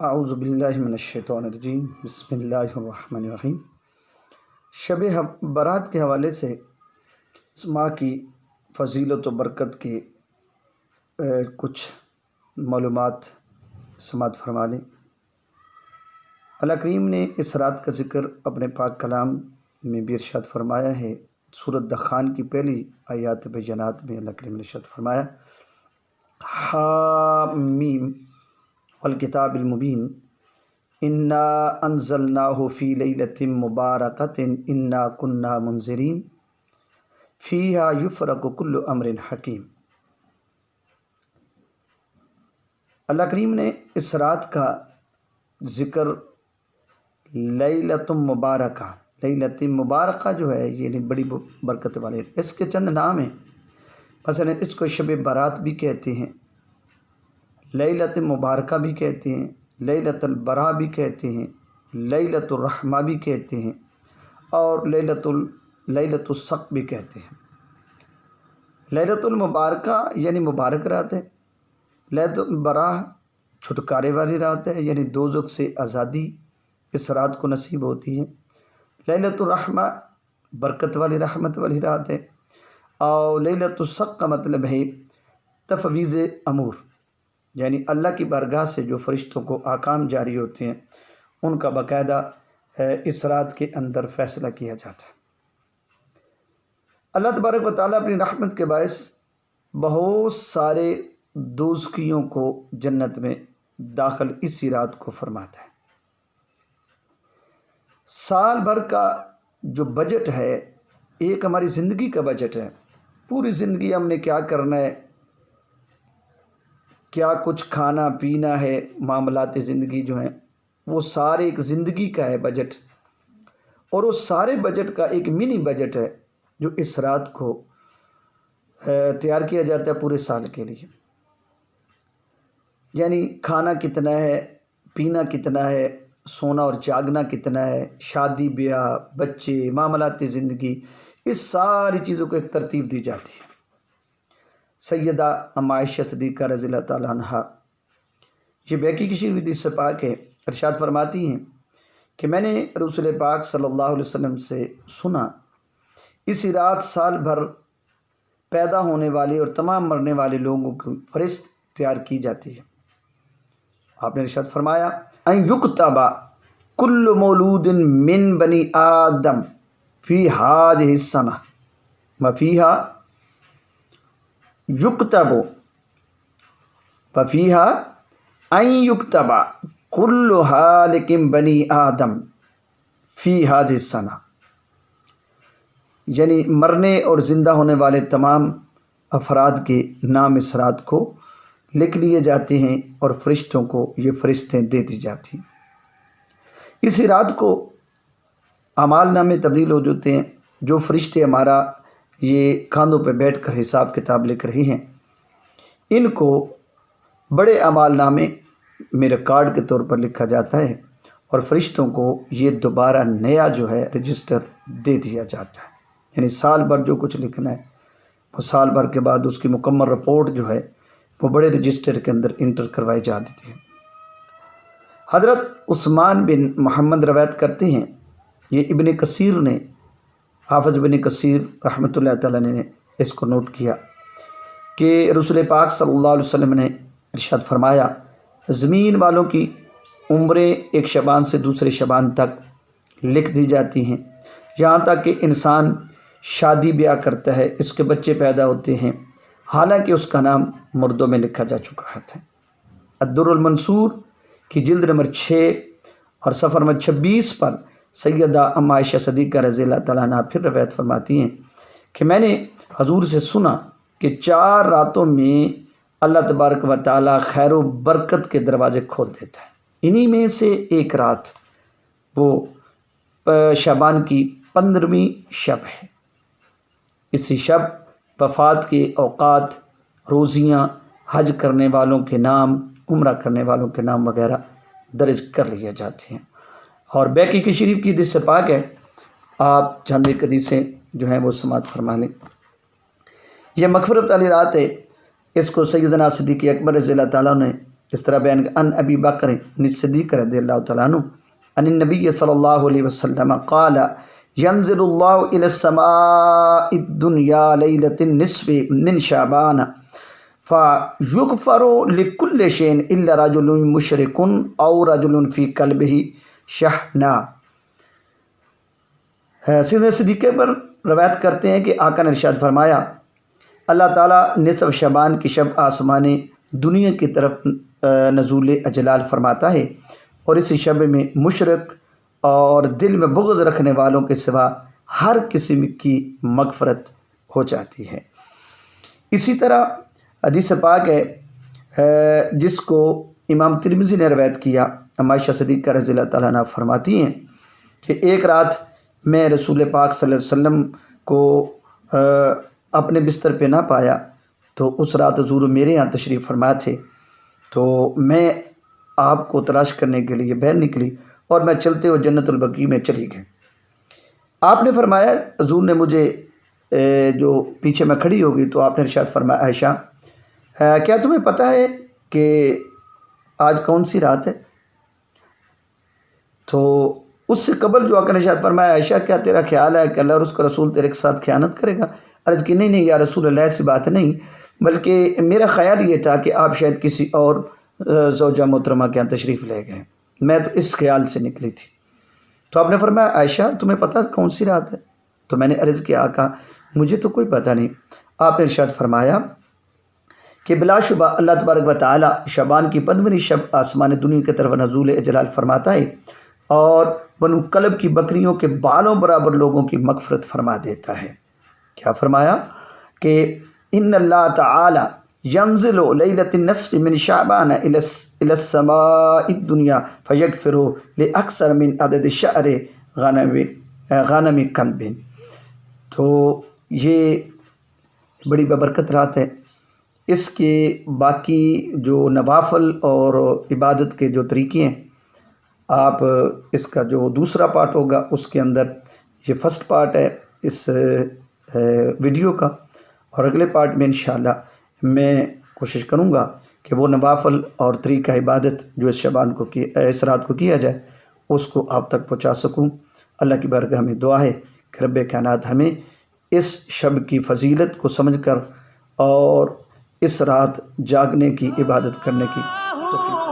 اعوذ باللہ من الشیطان الرجیم بسم اللہ الرحمن الرحیم۔ شب برات کے حوالے سے اس ماہ کی فضیلت و برکت کی کچھ معلومات سماعت فرما لیں۔ اللہ کریم نے اس رات کا ذکر اپنے پاک کلام میں بھی ارشاد فرمایا ہے۔ سورۃ دخان کی پہلی آیات بینات میں اللہ کریم نے ارشاد فرمایا، حامیم والکتاب المبین انا انزلناہ فی لیلۃ مبارکۃ انا کنا منذرین فیہا یفرق کل امر حکیم۔ اللہ کریم نے اس رات کا ذکر لیلۃ مبارکہ، لیلۃ مبارکہ جو ہے یعنی بڑی برکت والے، اس کے چند نام ہیں۔ مثلا اس کو شب برات بھی کہتے ہیں، لیلۃ مبارکہ بھی کہتے ہیں، لیلۃ البراء بھی کہتے ہیں، لیلۃ الرحمہ بھی کہتے ہیں، اور لیلۃ الصق بھی کہتے ہیں۔ لیلۃ المبارکہ یعنی مبارک رات ہے، لیلۃ البراء چھٹکارے والی رات ہے یعنی دوزخ سے آزادی اس رات کو نصیب ہوتی ہے۔ لیلۃ الرحمہ برکت والی رحمت والی رات ہے، اور لیلۃ الصق کا مطلب ہے تفویض امور، یعنی اللہ کی بارگاہ سے جو فرشتوں کو احکام جاری ہوتے ہیں ان کا باقاعدہ اس رات کے اندر فیصلہ کیا جاتا ہے۔ اللہ تبارک و تعالیٰ اپنی رحمت کے باعث بہت سارے دوزخیوں کو جنت میں داخل اسی رات کو فرماتا ہے۔ سال بھر کا جو بجٹ ہے، ایک ہماری زندگی کا بجٹ ہے، پوری زندگی ہم نے کیا کرنا ہے، کیا کچھ کھانا پینا ہے، معاملات زندگی جو ہیں وہ سارے ایک زندگی کا ہے بجٹ، اور اس سارے بجٹ کا ایک منی بجٹ ہے جو اس رات کو تیار کیا جاتا ہے پورے سال کے لیے۔ یعنی کھانا کتنا ہے، پینا کتنا ہے، سونا اور جاگنا کتنا ہے، شادی بیاہ، بچے، معاملات زندگی، اس ساری چیزوں کو ایک ترتیب دی جاتی ہے۔ سیدہ ام عائشہ صدیقہ رضی اللہ تعالیٰ عنہ، یہ بیکی کی شریف حدیث سے پاک ہے، ارشاد فرماتی ہیں کہ میں نے رسول پاک صلی اللہ علیہ وسلم سے سنا، اسی رات سال بھر پیدا ہونے والے اور تمام مرنے والے لوگوں کی فہرست تیار کی جاتی ہے۔ آپ نے ارشاد فرمایا، ان یکتب کل مولود من بنی آدم فی ہذہ السنہ وفیہا یکتب وفیہا ان یکتب کل ہالک بنی آدم فی ہذہ السنہ، یعنی مرنے اور زندہ ہونے والے تمام افراد کے نام اس رات کو لکھ لیے جاتے ہیں اور فرشتوں کو یہ فرشتیں دے دی جاتی ہیں۔ اسی رات کو اعمال نامے تبدیل ہو جاتے ہیں، جو فرشتے ہمارا یہ کاندھوں پہ بیٹھ کر حساب کتاب لکھ رہے ہیں، ان کو بڑے اعمال نامے میں ریکارڈ کے طور پر لکھا جاتا ہے، اور فرشتوں کو یہ دوبارہ نیا جو ہے رجسٹر دے دیا جاتا ہے۔ یعنی سال بھر جو کچھ لکھنا ہے وہ سال بھر کے بعد اس کی مکمل رپورٹ جو ہے وہ بڑے رجسٹر کے اندر انٹر کروائی جاتی ہے۔ حضرت عثمان بن محمد روایت کرتے ہیں، یہ ابن کثیر نے، حافظ ابن کثیر رحمۃ اللہ تعالیٰ نے اس کو نوٹ کیا کہ رسول پاک صلی اللہ علیہ وسلم نے ارشاد فرمایا، زمین والوں کی عمریں ایک شبان سے دوسرے شبان تک لکھ دی جاتی ہیں، یہاں تک کہ انسان شادی بیاہ کرتا ہے، اس کے بچے پیدا ہوتے ہیں، حالانکہ اس کا نام مردوں میں لکھا جا چکا ہے۔ الدر المنصور کی جلد نمبر 6 اور صفحہ نمبر 26 پر سیدہ ام عائشہ صدیقہ رضی اللہ تعالیٰ عنہ پھر روایت فرماتی ہیں کہ میں نے حضور سے سنا کہ 4 راتوں میں اللہ تبارک و تعالیٰ خیر و برکت کے دروازے کھول دیتا ہے۔ انہی میں سے ایک رات وہ شعبان کی 15ویں شب ہے۔ اسی شب وفات کے اوقات، روزیاں، حج کرنے والوں کے نام، عمرہ کرنے والوں کے نام وغیرہ درج کر لیے جاتے ہیں۔ اور بیکی کی شریف کی حدیث سے پاک ہے، آپ چند ایک حدیثیں جو ہیں وہ سماعت فرما لیں۔ یہ مغفرت والی رات ہے، اس کو سیدنا صدیق اکبر رضی اللہ تعالیٰ نے اس طرح بیان ان ابی بکر صدیق رضی اللہ تعالیٰ عنہ ان النبی صلی اللہ علیہ وسلم قال ينزل الله إلى السماء الدنيا ليلة النصف من شعبان فيغفر لكل شيء إلا رجل مشرك أو رجل في قلبه شحناء۔ سیدنا صدیقہ پر روایت کرتے ہیں کہ آقا نے ارشاد فرمایا اللہ تعالیٰ نصف شعبان کی شب آسمان دنیا کی طرف نزول اجلال فرماتا ہے، اور اسی شب میں مشرک اور دل میں بغض رکھنے والوں کے سوا ہر قسم کی مغفرت ہو جاتی ہے۔ اسی طرح حدیث پاک ہے جس کو امام ترمذی نے روایت کیا، عائشہ صدیقہ رضی اللہ تعالیٰ عنہ فرماتی ہیں کہ ایک رات میں رسول پاک صلی اللہ علیہ وسلم کو اپنے بستر پہ نہ پایا، تو اس رات حضور میرے یہاں تشریف فرما تھے، تو میں آپ کو تلاش کرنے کے لیے باہر نکلی اور میں چلتے ہوئے جنت البقیع میں چلی گئی۔ آپ نے فرمایا حضور نے مجھے جو پیچھے میں کھڑی ہوگی تو آپ نے ارشاد فرمایا عائشہ کیا تمہیں پتہ ہے کہ آج کون سی رات ہے؟ تو اس سے قبل جو آقا نے ارشاد فرمایا عائشہ کیا تیرا خیال ہے کہ اللہ اور اس کا رسول تیرے کے ساتھ خیانت کرے گا؟ عرض کی نہیں یا رسول اللہ ایسی بات نہیں، بلکہ میرا خیال یہ تھا کہ آپ شاید کسی اور زوجہ محترمہ کے یہاں تشریف لے گئے، میں تو اس خیال سے نکلی تھی۔ تو آپ نے فرمایا عائشہ تمہیں پتہ کون سی رات ہے؟ تو میں نے عرض کیا آقا مجھے تو کوئی پتہ نہیں۔ آپ نے ارشاد فرمایا کہ بلا شبہ اللہ تبارک و تعالی شعبان کی 15ویں شب آسمان دنیا کی طرف نزول اجلال فرماتا ہے اور بنو کلب کی بکریوں کے بالوں برابر لوگوں کی مغفرت فرما دیتا ہے۔ کیا فرمایا کہ ان اللہ تعالی ينزل ليلة النصف من شعبان إلى السماء الدنيا فيغفر لأكثر من عدد شعر غنم قلب۔ تو یہ بڑی ببرکت رات ہے، اس کے باقی جو نوافل اور عبادت کے جو طریقے ہیں آپ اس کا جو دوسرا پارٹ ہوگا اس کے اندر یہ فرسٹ پارٹ ہے اس ویڈیو کا، اور اگلے پارٹ میں انشاءاللہ میں کوشش کروں گا کہ وہ نوافل اور طریقہ عبادت جو اس شعبان کو اس رات کو کیا جائے اس کو آپ تک پہنچا سکوں۔ اللہ کی بارگاہ میں دعا ہے کہ رب کائنات ہمیں اس شب کی فضیلت کو سمجھ کر اور اس رات جاگنے کی عبادت کرنے کی توفیق